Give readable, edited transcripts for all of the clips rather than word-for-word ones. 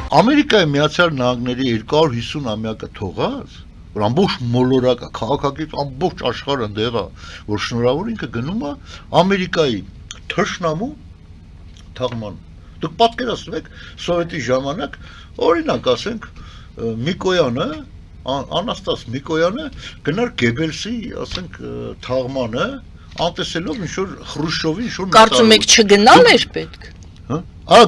Ամերիկայի Միացյալ Նահանգների 250 ամյակը թողած, որ ամբողջ մոլորակը, քաղաքակից ամբողջ աշխարհը դեղա, որ շնորհավոր ինքը գնում է Ամերիկայի թշնամու թաղման։ Դուք պատկերացնեք սովետի ժամանակ, օրինակ ասենք Միկոյանը, Անաստաս Միկոյանը գնար Գեբելսի, ասենք թաղմանը, անտեսելով ինչ-որ Խրուշչովի ինչ-որ Կարծում եք չգնալ էր պետք։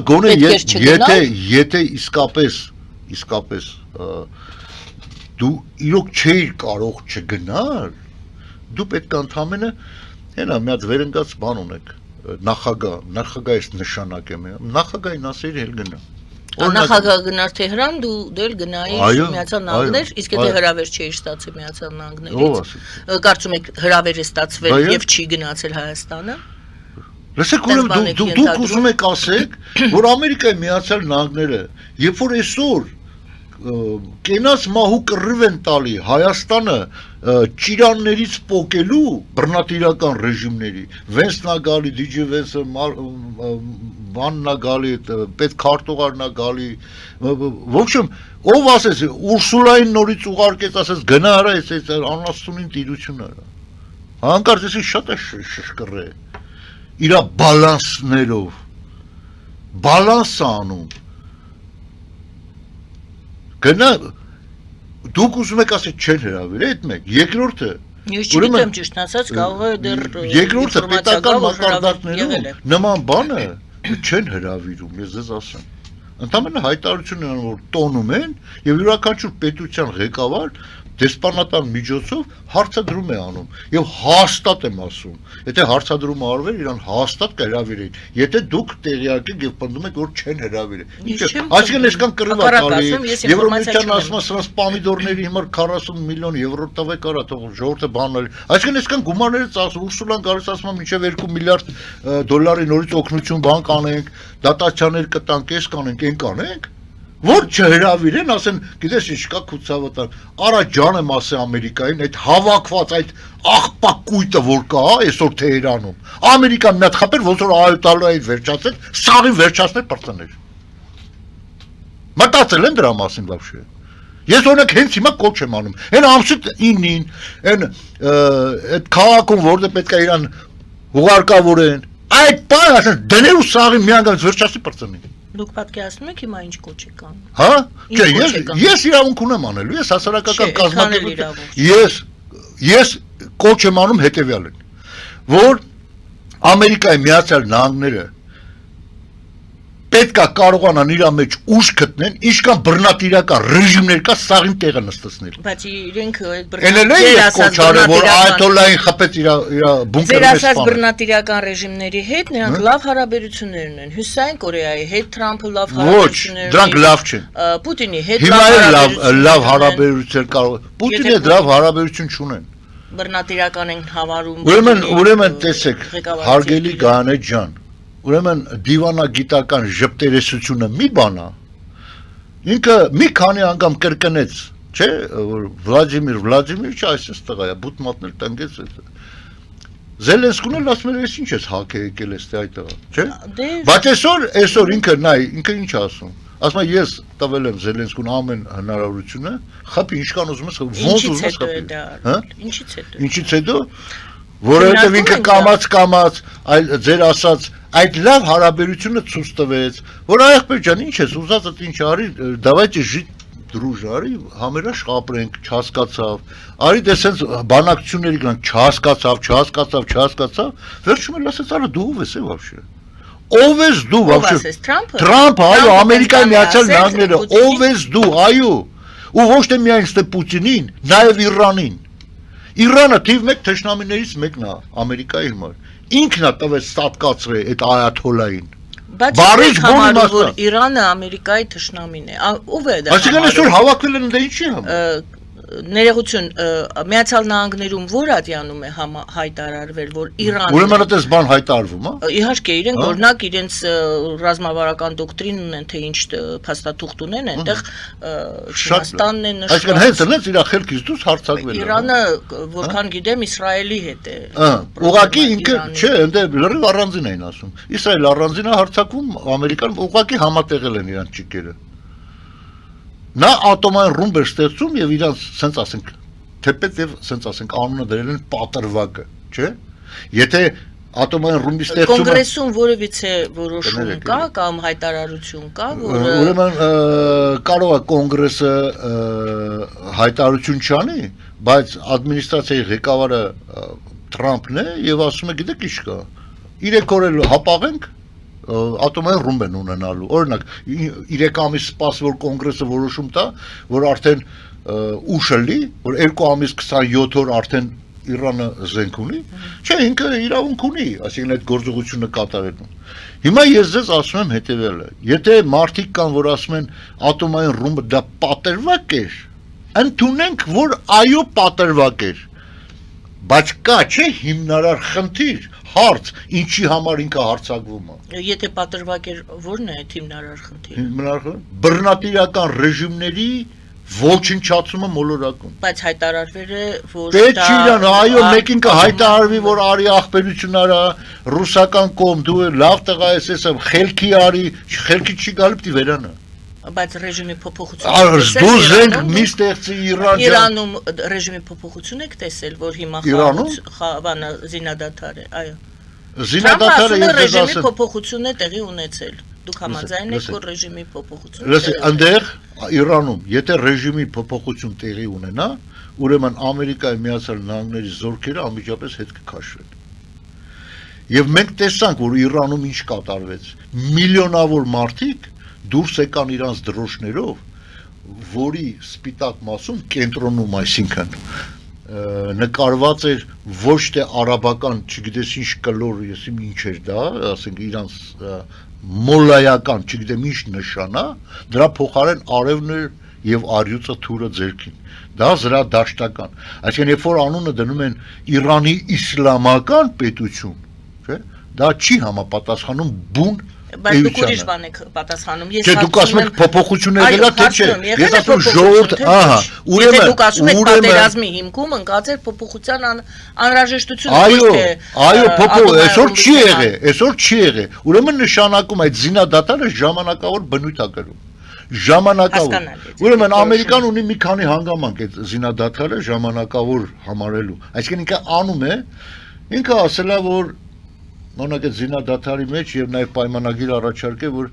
Գոնե եթե իսկապես դու իրոք չէիր կարող չգնալ, դու պետք է ընդամենը հենա մի հատ վերընկած բան ունեք, նախագահից նշանակ եմ, նախագահին ասեիր էլ գնա։ Նախագահ գնար Թեհրան, դու դել գնայիր Միացյալ Նահանգներ, իսկ եթե հրավեր չէիր ստացել Միացյալ Նահանգներից, կարծում եք հրավեր է ստացվել եւ չի գնացել Հայաստանը։ Լսեք, ուրեմն դուք ուզում եք ասեք, որ Ամերիկայի Միացյալ Նահանգները, երբ որ այսօր կենաց մահու կռիվ են տալի Հայաստանը ճիրաններից պոկելու բռնատիրական ռեժիմների, Վենսն է գալի, DJ Վենսը, բանն է գալի, պետքարտուղարն է գալի, в общем, ով ասես, Ուրսուլային նորից ուղարկեց, ասես գնա արա, այս անաստունին տիրություն արա, հանկարծ էսի շատ է շշկռե, իրա բալանսներով, բալանս անում, գնա, դուք ուզում եք ասել չեն հրավիրել, այդ մեկ, երկրորդը, ես չգիտեմ ճիշտ ասած, կարող է դեռ երկրորդը պետական մակարդակներում նման բանը չեն հրավիրում, ես ձեզ ասեմ, ընդամենը հայտարարություն են, որ տոնում են եւ յուրաքանչյուր պետության ղեկավար դեսպանատան միջոցով հարցադրում է անում եւ հաստատ եմ ասում, եթե հարցադրումը արվեր, իրան հաստատ կհրավիրեին, եթե դուք տեղյակ եք եւ պնդում եք, որ չեն հրավիրել։ Այսինքն այսքան կռիվ է տալի, Եվրոմիության ասում է, սրանց պամիդորների հիմար 40 միլիոն եվրո տվեք արա, թող ժողովուրդը բանել։ Այսինքն այսքան գումարները ծախսում, Ուրսուլան գալիս ասում է, մինչեւ 2 միլիարդ դոլարի նորից օգնություն բան կանենք, դատաչաներ կտանք, էս կանենք, այն կանենք։ Որ չհրավիրեն, ասեն, գիտես ինչ կա քուցավտան, արա ջան եմ ասե Ամերիկային, այդ հավաքված, այդ աղբակ կույտը որ կա, այսօր Թեհրանում, Ամերիկան մի հատ խփեր, ոնց որ այտալային վերջացել, սաղին վերջացնել պրծներ։ Մտածել են դրա մասին բավշե։ Ես օրինակ հենց հիմա կոչ եմ անում, այն ամսի 9-ին, այն այդ քաղաքում որտեղ պետք է իրան ուղարկավորեն, այդ բանը ասեն, դներ ու սաղին մի անգամ վերջացի պրծնի։ Դուք պատկերացնում եք հիմա ինչ կոչ եք անում։ Հա? Չէ, ես իրավունք ունեմ անելու, ես հասարակական կազմակերպություն, ես կոչ եմ անում հետևյալին, որ Ամերիկայի Միացյալ Նահանգները պետք է կարողանան իր մեջ ուժ գտնեն, ինչքան բռնատիրական ռեժիմներ կա սաղին տեղը նստեցնել։ Բայց իրենք այտոլային խփեց իր բունկերն Ձեր ասած բռնատիրական ռեժիմների հետ նրանք լավ հարաբերություններ ունեն։ Հյուսիսային Կորեայի հետ Թրամփը լավ հարաբերություններ ունի։ Ոչ, դրանք լավ չեն։ Պուտինի հետ լավ հարաբերություններ կարող։ Պուտինը լավ հարաբերություն չունեն։ Բռնատիրական են հավարում։ Ուրեմն տեսեք, հարգելի Գայանե ջան, ուրեմն դիվանագիտական ժպտերեսությունը մի բան է, ինքը մի քանի անգամ կրկնեց, չէ, որ Վլադիմիրը այսպես տղա է, բուտ մատնել տնկեց, Զելենսկուն էլ ասում էր, ես ինչ ես հակ եկել ես այդ տղա, չէ, բայց այսօր ինքը ինչ ասում, ասում է ես տվել եմ Զելենսկուն ամեն հնարավորությունը, խփի ինչքան ուզում ես, ոնց ուզում ես խփի, ինչից հետո, որովհետև ինքը կամաց, այլ ձեր ասած այդ լավ հարաբերությունը ցույց տվեց, որ աղբեր ջան, ինչ ես ուզածդ ինչ արի, давайте жить дружно, արի համերաշ ապրենք, չհասկացավ, արի դեսենց բանակցությունների գնանք, չհասկացավ, վերջում էլ ասեց, արա դու ով ես вообще։ Ով ես դու вообще։ Թրամփը, այո, Ամերիկայի Միացյալ Նահանգները, ով ես դու, այո։ Ու ոչ թե միայն ստե Պուտինին, նաև Իրանին։ Իրանը թիվ 1 թշնամիներից մեկն է Ամերիկայի համար։ Ինքն է տվել ստատկացրել այդ այաթոլային։ Բայց համարում որ Իրանը Ամերիկայի թշնամին է։ Ով է դա։ Այսինքն այսօր հավաքվել են դա ինչի համար։ Ներողություն, Միացյալ Նահանգներում որ ատյանում է հայտարարվել, որ Իրանը Ուրեմն այդպես բան հայտարարվում, հա։ Իհարկե, իրենք օրինակ իրենց ռազմավարական դոկտրին ունեն, թե ինչ փաստաթուղթ ունեն, այնտեղ Չինաստանն է նշված։ Այսինքն հենց նրանց իր խելքից դուրս հարձակվել է։ Իրանը, որքան գիտեմ, Իսրայելի հետ է։ Ուղղակի ինքը, չէ, այնտեղ լրիվ առանձին էին ասում։ Իսրայելը առանձին է հարձակվում, Ամերիկան ուղղակի համատեղել են իրանց ճիկերը։ նա ատոմային ռումբ էր ստեղծում եւ իրանց սենց ասենք թեպետ եւ սենց ասենք անունը դրել են պատրվակը, չէ՞։ Եթե ատոմային ռումբի ստեղծումը կոնգրեսում որևիցե որոշում կա կամ հայտարարություն կա, որը ուրեմն կարող է կոնգրեսը հայտարարություն չանի, բայց ադմինիստրացիայի ղեկավարը Թրամփն է եւ ասում է գիտեք ինչ կա 3 օր էլ հապաղենք ատոմային ռումբ են ունենալու օրինակ 3 ամիս սպաս որ կոնգրեսը որոշում տա որ արդեն ուշ լի որ 2 ամիս 27 օր արդեն Իրանը զենք ունի չէ ինքը իրավունք ունի այսինքն այդ գործողությունը կատարելու հիմա ես ձեզ ասում եմ հետեւյալը եթե մարդիկ կան որ ասում են ատոմային ռումբը դա պատրվակ էր ընդունենք որ այո պատրվակ էր բայց կա չէ հիմնարար խնդիր հարց ինչի համար ինքը հարցակվում է եթե պատրվակ էր ո՞րն է այդ հիմնարար խնդիրը հիմնարար բռնատիրական ռեժիմների ոչնչացումը մոլորակում բայց հայտարարվել է որ դա իրան այո մեկին կհայտարարվի որ արի աղբերություն արա ռուսական կողմ դու լավ տղա ես ասեմ խելքի արի խելքի չի գալու պիտի վերանա բայց ռեժիմի փոփոխություն դու զենք մի ստեղծի Իրանում ռեժիմի փոփոխություն եք տեսել որ հիմա խավանը զինադադար է այո զինադադարը ռեժիմի փոփոխություն է տեղի ունեցել դուք համաձայն եք որ ռեժիմի փոփոխություն լսի այնտեղ Իրանում եթե ռեժիմի փոփոխություն տեղի ունենա ուրեմն Ամերիկայի Միացյալ Նահանգների զորքերը անմիջապես հետ կքաշվեն եւ մենք տեսանք որ Իրանում ինչ կատարվեց միլիոնավոր մարդիկ դուրս եկան իրանց դրոշներով որի սպիտակ մասում կենտրոնում այսինքն նկարված էր ոչ թե արաբական չգիտես ինչ կլոր եսիմ ինչ էր դա ասենք իրանց մոլայական չգիտեմ ինչ նշանա դրա փոխարեն արևն էր եւ արյուծը թուրը ձերքին դա զրադաշտական այսինքն երբ որ անունը դնում են Իրանի իսլամական պետություն չէ դա չի համապատասխանում բուն բայց դուք ուրիշ բան եք պատասխանում ես դուք ասում եք փոփոխություն եղել է թե չէ ես ասում ժողովուրդ ահա ուրեմն դուք ասում եք պատերազմի հիմքում ընկած էր փոփոխության անհրաժեշտությունը այո փոփոխ այսօր չի եղել ուրեմն նշանակում այդ զինադատարը ժամանակավոր բնույթ է կրում ժամանակավոր ուրեմն ամերիկան ունի մի քանի հանգամանք այդ զինադատարը ժամանակավոր համարելու այսինքն ինքը անում է ինքը ասել է որ Նորնակ այդ զինադատարի մեջ եւ նաեւ պայմանագիր առաջարկե որ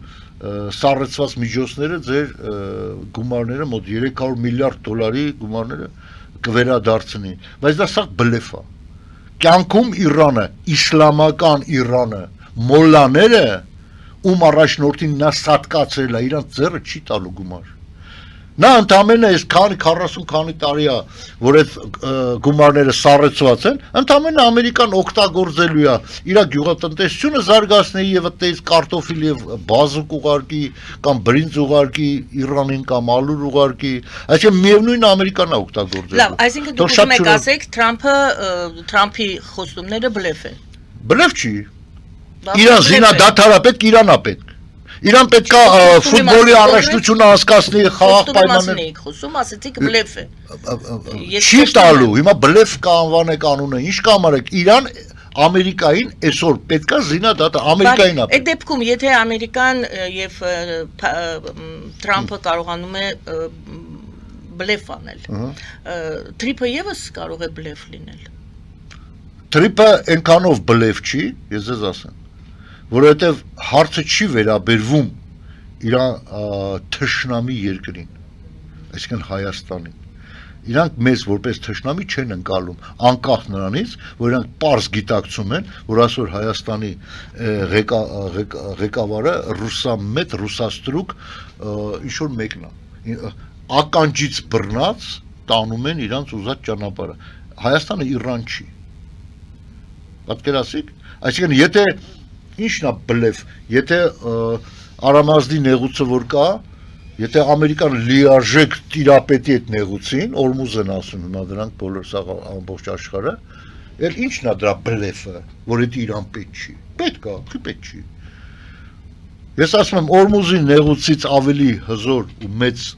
սառեցված միջոցները ձեր գումարները մոտ 300 միլիարդ դոլարի գումարները կվերադարձնի բայց դա սա բլեֆ է կյանքում Իրանը իսլամական Իրանը մոլլաները ում առաջնորդին նա սատկացրել է իրանց ձեռը չի տալու գումար նա ընդամենը այս 40 քանի տարի է որ այդ գումարները սառեցված են ընդամենը ամերիկան օգտագործելու է իր գյուղատնտեսությունը զարգացնի եւ այդտեղից կարտոֆիլ եւ բազուկ ուղարկի կամ բրինձ ուղարկի Իրանին կամ ալուր ուղարկի այսինքն միևնույն ամերիկան է օգտագործելու լավ այսինքն դուք ուզում եք ասեք Թրամփի խոստումները բլեֆ են բլեֆ չի Իրան զինադատարը պետք Իրանա պետք Իրան պետք է ֆուտբոլի առաշտությունը անցկացնի խաղաղ պայմաններ եք խոսում ասեցիք բլեֆ է չի տալու հիմա բլեֆ կանվանեք անունը ինչ կամարեք Իրան Ամերիկային այսօր պետք է զինադատար Ամերիկային է այդ դեպքում եթե Ամերիկան եւ Թրամփը կարողանում է բլեֆ անել Թրիփը եւս կարող է բլեֆ լինել Թրիփը այնքանով բլեֆ չի ես ձեզ ասեմ որովհետև հարցը չի վերաբերվում իրան թշնամի երկրին, այսինքն Հայաստանին։ Իրանք մեզ որպես թշնամի չեն ընկալում, անկախ նրանից, որ իրանք պարզ գիտակցում են, որ այսօր Հայաստանի ղեկավարը ռուսամետ, ռուսաստրուկ ինչ-որ մեկն է։ Ականջից բռնած տանում են իրանց ուզած ճանապարհը։ Հայաստանը Իրան չի։ Պատկերացիք, այսինքն եթե Ինչն է բլեֆ, եթե Արամազդի նեղուցը որ կա, եթե Ամերիկան լիարժեք տիրապետի այդ նեղուցին, Օրմուզ են ասում հիմա դրանք բոլոր սա ամբողջ աշխարհը, էլ ինչն է դրա բլեֆը, որ դա Իրան պետք չի։ Պետք է, քի պետք չի։ Ես ասում եմ Օրմուզի նեղուցից ավելի հզոր ու մեծ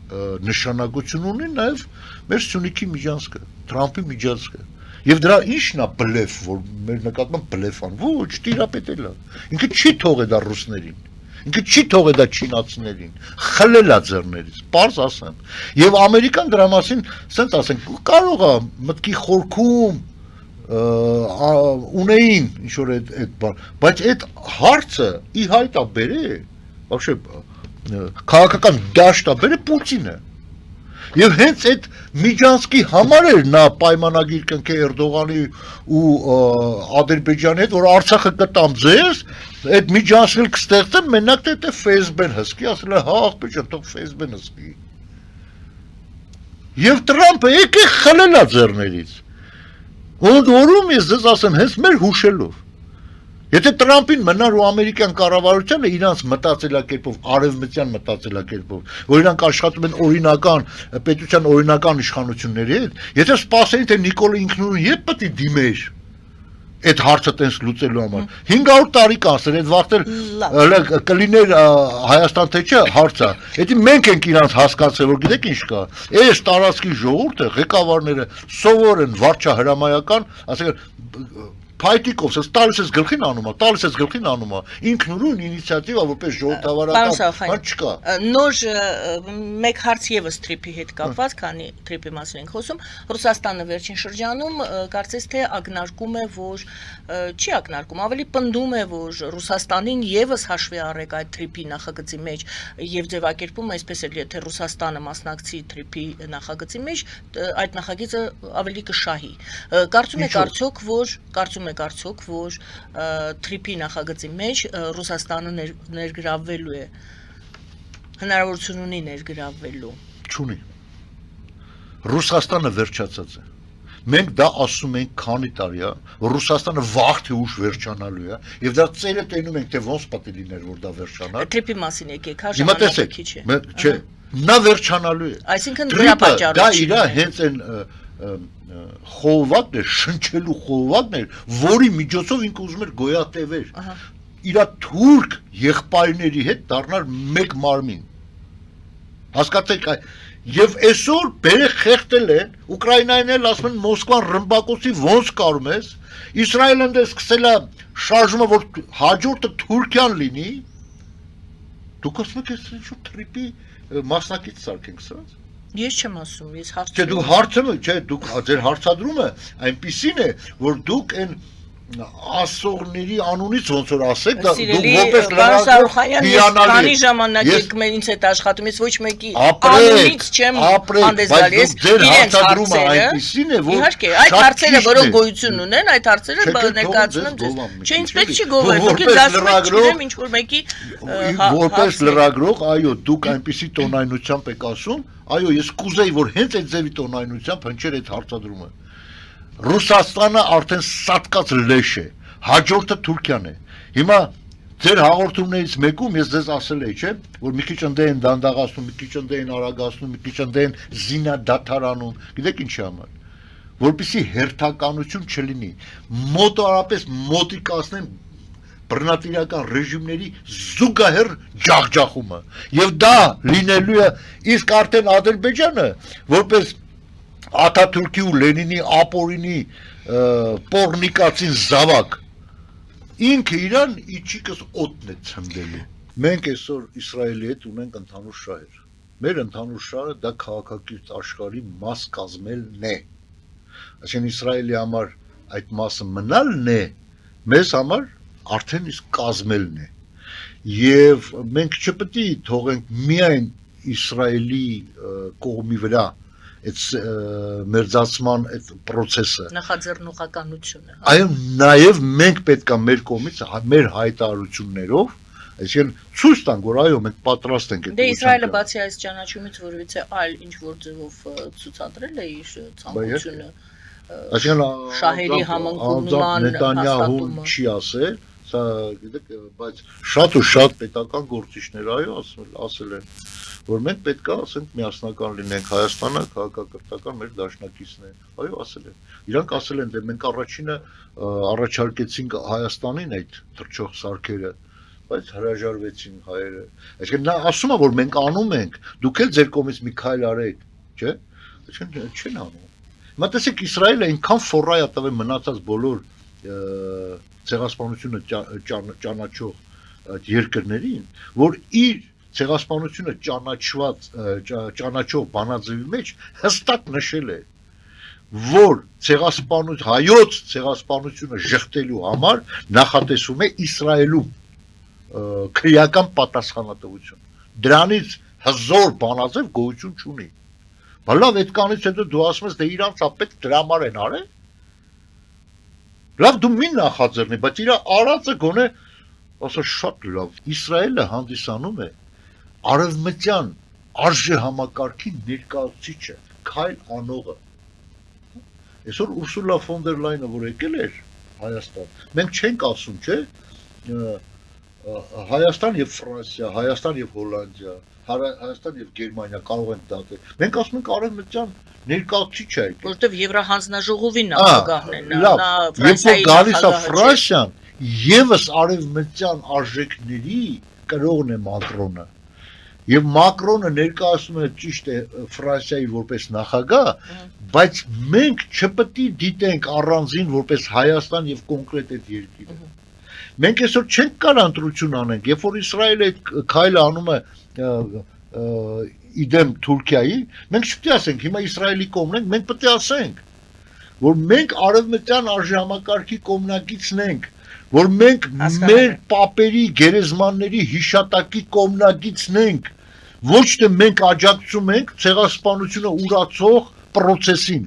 նշանակություն ունի նաև մեր Սյունիքի միջանցքը, Թրամփի միջանցքը։ Եվ դրա ինչն է բլեֆ, որ մեր նկատմամբ բլեֆ ան, ոչ, տիրապետել է։ Ինքը չի թողել դա ռուսներին։ Ինքը չի թողել դա չինացիներին, խլել է ձեռներից, պարզ ասեմ։ Եվ Ամերիկան դրա մասին, ասենք ասենք, կարող է մտքի խորքում ունեին ինչ որ այդ բան, բայց այդ հարցը ի հայտ է բերել, вообще քաղաքական դաշտ է բերել Պուտինը։ Եվ հենց այդ Միջանցքի համար էր նա պայմանագիր կնքել Էրդողանի ու Ադրբեջանի հետ, որ Արցախը կտամ ձեզ, այդ Միջանցքը կստեղծեմ, մենակ թե Facebook-ն հսկի, ասել է հա աղբեջան, թող Facebook-ն հսկի։ Եվ Տրամփը եկե խլել է ձեռներից։ Որում ես ձեզ ասեմ, հենց մեր հուշելով։ Եթե Տրամփին մնար ու ամերիկյան կառավարությանը իրանց մտածելակերպով, արևմտյան մտածելակերպով, որ իրանք աշխատում են օրինական, պետության օրինական իշխանությունների հետ, եթե սպասեին, թե Նիկոլը ինքնուրույն երբ պետք է դիմեր այդ հարցը տենց լուծելու համար, 500 տարի կանցներ, այդ վաղտեր կլիներ Հայաստան թե չէ հարցը, էդի մենք ենք իրանց հասկացել, որ գիտեք ինչ կա, այս տարածքի ժողովուրդը, ղեկավարները սովոր են վարչահրամայական, ասենք Փայտիկով, տալիս ես գլխին անում, ինքնուրույն ինիցիատիվա, որպես ժողովրդավարական, բան չկա։ Նոր մեկ հարց եւս Թրիփի հետ կապված, քանի Թրիփի մասին ենք խոսում, Ռուսաստանը վերջին շրջանում կարծես թե ակնարկում է, որ չի ակնարկում, ավելի պնդում է, որ Ռուսաստանին եւս հաշվի առեք այդ Թրիփի նախագծի մեջ եւ ձևակերպում այսպես էլ եթե Ռուսաստանը մասնակցի Թրիփի նախագծի մեջ, այդ նախագիծը ավելի կշահի։ Կարծում եք արդյոք, որ Թրիփի նախագծի մեջ Ռուսաստանը ներգրավվելու է, հնարավորություն ունի ներգրավվելու։ Չունի։ Ռուսաստանը վերջացած է։ Մենք դա ասում ենք քանի տարի է, որ Ռուսաստանը վաղ թե ուշ վերջանալու է, եւ դա ծերը տենում ենք, թե ոնց պետք է լիներ, որ դա վերջանա։ Թրիփի մասին եկեք, հա ժամանակը քիչ է։ Չէ, նա վերջանալու է։ Այսինքն դրա պատճառով դա իր հենց այն խողովակն էր, շնչելու խողովակն էր, որի միջոցով ինքը ուզում էր գոյատևեր։ Իր թուրք եղբայրների հետ դառնալ մեկ մարմին։ Հասկացեք, եւ այսօր բերե խեղտել են, Ուկրաինային էլ ասում են Մոսկվան ռմբակոծի ոնց կարում ես, Իսրայելն դե սկսել է շարժումը, որ հաջորդը Թուրքիան լինի։ Դուք ասում եք, այս ինչ-որ Թրիփի մասնակից սարքենք սրանց։ Ես չեմ ասում, ես հարցում եմ։ Չէ, դու հարցում եք, չէ, դուք ձեր հարցադրումը այնպիսին է, որ դուք այն ասողների անունից ոնց որ ասեք, դա դուք որպես լրագրող քանի ժամանակ եք ինձ հետ աշխատում, ես ոչ մեկի անունից չեմ հանդես գալի, ես իրենց հարցերը, այնպիսին է, որ իհարկե, այդ հարցերը, որոնք գոյություն ունեն, այդ հարցերը ներկայացնում եմ ձեզ։ Չէ, ինչպես չի գովել, դուք ինձ ասում եք, չգիտեմ, ինչ որ մեկի որպես լրագրող, այո, դուք այնպիսի տոնայնությամբ եք ասում, այո, ես կուզեի, որ հենց այդ ձևի տոնայնությամբ հնչեր այդ հարցադրումը։ Ռուսաստանը արդեն սատկած լեշ է, հաջորդը Թուրքիան է։ Հիմա ձեր հաղորդումներից մեկում ես ձեզ ասել էի, չէ, որ մի քիչ ընդ են դանդաղացնում, մի քիչ ընդ են արագացնում, մի քիչ ընդ են զինադադարանում, գիտեք ինչի համար, որպեսզի հերթականություն չլինի, մոտորապես մոտիկացնեն բռնատիրական ռեժիմների զուգահեռ ջախջախումը, եւ դա լինելու է, իսկ արդեն Ադրբեջանը, որպես Աթաթուրքի ու Լենինի ապօրինի պորնիկացին զավակ, ինքը իրան իջիկս օդն է ցնդելու։ Մենք այսօր Իսրայելի հետ ունենք ընդհանուր շահեր։ Մեր ընդհանուր շահը դա քաղաքակիրթ աշխարհի մաս կազմելն է։ Այսինքն Իսրայելի համար այդ մասը մնալն է, մեզ համար արդեն իսկ կազմելն է։ Եվ մենք չպետք է թողենք միայն Իսրայելի կողմի վրա այդ մերձացման այդ process-ը նախաձեռնողականությունը այո նաև մենք պետք է մեր կողմից մեր հայտարարություններով այսինքն ցույց տանք որ այո մենք պատրաստ ենք դե Իսրայելը բացի այս ճանաչումից որևիցե այլ ինչ որ ձևով ցուցադրել է իր ցանկությունը այսինքն շահերի համընկնման Նետանյահուն չի ասել սա գիտեք բայց շատ ու շատ պետական գործիչներ այո ասել են որ մենք պետք է ասենք միասնական լինենք Հայաստանը քաղաքակրթական մեր դաշնակիցն է այո ասել են իրանք ասել են դե մենք առաջինը առաջարկեցինք Հայաստանին այդ թռչող սարքերը բայց հրաժարվեցին հայերը այսինքն նա ասում է որ մենք անում ենք դուք էլ ձեր կողմից մի քայլ արեք չէ այսինքն չեն անում հիմա տեսեք Իսրայելը այնքան ֆորայ է տվել մնացած բոլոր ցեղասպանությունը ճանաչող այդ երկրներին, որ իր ցեղասպանությունը ճանաչող բանաձևի մեջ հստակ նշել է, որ հայոց ցեղասպանությունը ժխտելու համար նախատեսում է Իսրայելում քրեական պատասխանատվություն։ Դրանից հզոր բանաձև գոյություն չունի։ Բայց լավ, այդքանից հետո դու ասում ես, դե իրանց ապետ դրամար են արել։ Լավ, դու մի նախաձեռնի, բայց իր արածը գոնե ասա շատ լավ։ Իսրայելը հանդիսանում է արևմտյան արժե համակարգի ներկայացուցիչը, քայլ անողը։ Այսօր Ուրսուլա ֆոն դեր Լայնը որ եկել էր Հայաստան, մենք չենք ասում, չէ, Հայաստան եւ Ֆրանսիա, Հայաստան եւ Հոլանդիա, Հայաստան եւ Գերմանիա կարող են դատել։ Մենք ասում ենք արևմտյան ներկայացուցիչ է։ Որտեվ Եվրահանձնաժողովի նախագահն է, նա Ֆրանսիայի Ֆրանսիան եւս արևմտյան արժեքների կրողն է Մակրոնը։ Եվ Մակրոնը ներկայացնում է ճիշտ է Ֆրանսիայի որպես նախագահ, բայց մենք չպետք է դիտենք առանձին որպես Հայաստան եւ կոնկրետ այդ երկիրը։ Մենք այսօր չենք կարող ընտրություն անենք, երբ որ Իսրայելը այդ քայլը անում է իդեմ Թուրքիայի, մենք չպետք է ասենք հիմա Իսրայելի կողմն ենք, մենք պետք է ասենք, որ մենք արևմտյան արժեհամակարգի կողմնակիցն ենք, որ մենք մեր պապերի, գերեզմանների հիշատակի կողմնակիցն ենք, ոչ թե մենք աջակցում ենք ցեղասպանությունը ուրացող process-ին։